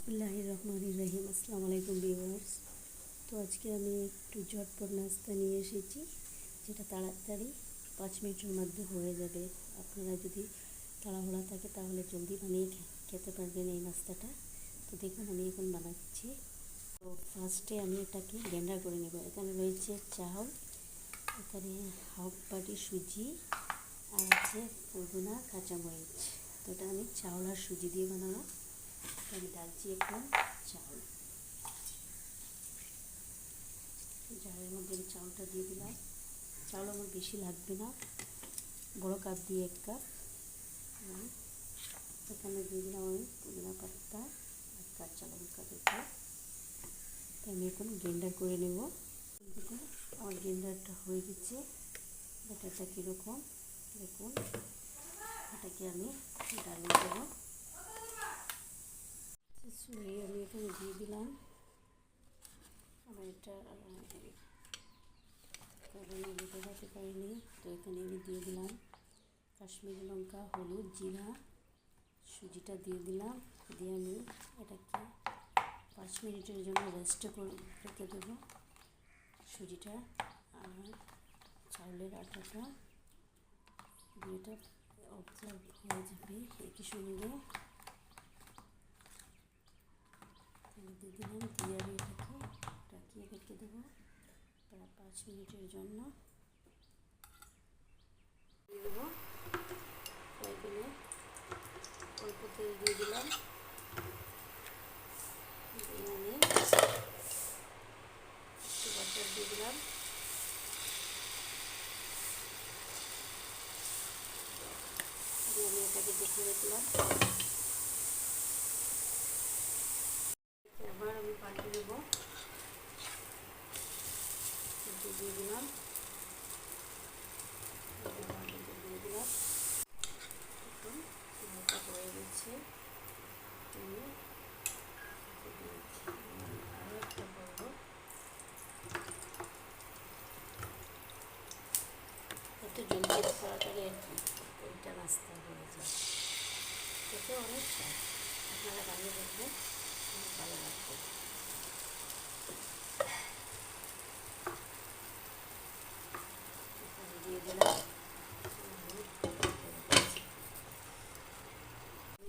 বিসমিল্লাহির রহমানির রহিম। আসসালামু আলাইকুম ভিউয়ার্স। তো আজকে আমি একটু ঝটপট নাস্তা নিয়ে এসেছি, যেটা তাড়াতাড়ি 5 মিনিটের মধ্যে হয়ে যাবে। আপনারা যদি তাড়াহুড়া থাকে তাহলে জলদি বানিয়ে খেতে পারবেন এই নাস্তাটা। তো দেখুন আমি এখন বানাচ্ছি। তো ফার্স্টে আমি এটাকে ব্লেন্ডার করে নেব। এখানে রয়েছে চাল, এখানে হাফ বাটি সুজি, আর আছে পুদিনা কাঁচামরিচ। তো এটা আমি চাউল আর সুজি দিয়ে বানাবো। আমি ঢালছি এখন চাউল। জারের মধ্যে আমি চাউলটা দিয়ে দিলাম। চাউল আমার বেশি লাগবে না, বড় কাপ দিয়ে 1 কাপ। এখানে দিয়ে দিলাম আমি পুদিনা পাতা আর কাঁচা লঙ্কা দুটো। তো আমি এখন গ্রাইন্ডার করে নেব। দেখুন আমার গ্রাইন্ডারটা হয়ে গেছে। ব্যাটারটা কীরকম দেখুন। এটাকে আমি ডালিয়ে দেবো। আমি এখানে দিয়ে দিলাম। আমার এটা কারণ আমি বোঝাতে পারিনি। তো এখানে আমি দিয়ে দিলাম কাশ্মীরি লঙ্কা, হলুদ, জিরা, সুজিটা দিয়ে দিলাম। দিয়ে আমি এটাকে 5 মিনিটের জন্য রেস্টে করে রেখে দেবো। সুজিটা আর চাউলের আটাটা দুইটা অবজার্ভ হয়ে যাবে একই সঙ্গে। দিয়ে দিলাম, দিয়ে আমি এটাকে ঢাকিয়ে রেখে দেবো প্রায় 5 মিনিটের জন্য। দিয়ে দেবো ফ্রাই প্যানে অল্প তেল দিয়ে দিলাম। দিয়ে আমি একটু বাটার দিয়ে দিলাম। দিয়ে আমি এটাকে দেখে রাখলাম। এবার আমি পাল্টে দেবো। দিয়ে দিলাম, দিয়ে দিলাম। এখন এটা হয়ে গেছে। আমি আরও একটা করবো। একটু জলদি তাড়াতাড়ি আর কি এইটা নাস্তা হয়ে যায়। খেতে অনেক স্বাদ। আপনারা বানিয়ে দেখবেন, অনেক ভালো লাগবে। দিয়ে দিলাম।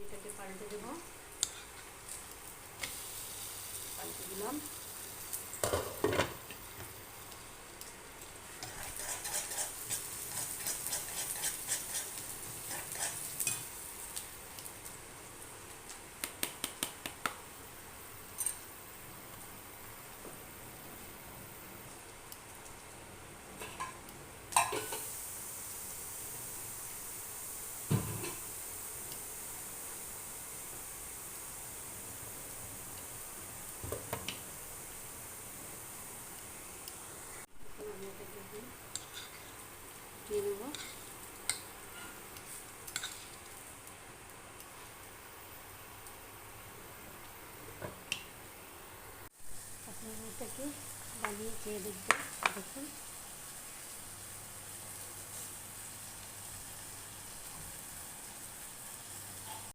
এটাকে পাল্টে দেবো। পাল্টে দিলাম। আমি এটাকে দিয়ে দেবো। আপনারা এটাকে বানিয়ে খেয়ে দেখবেন। দেখুন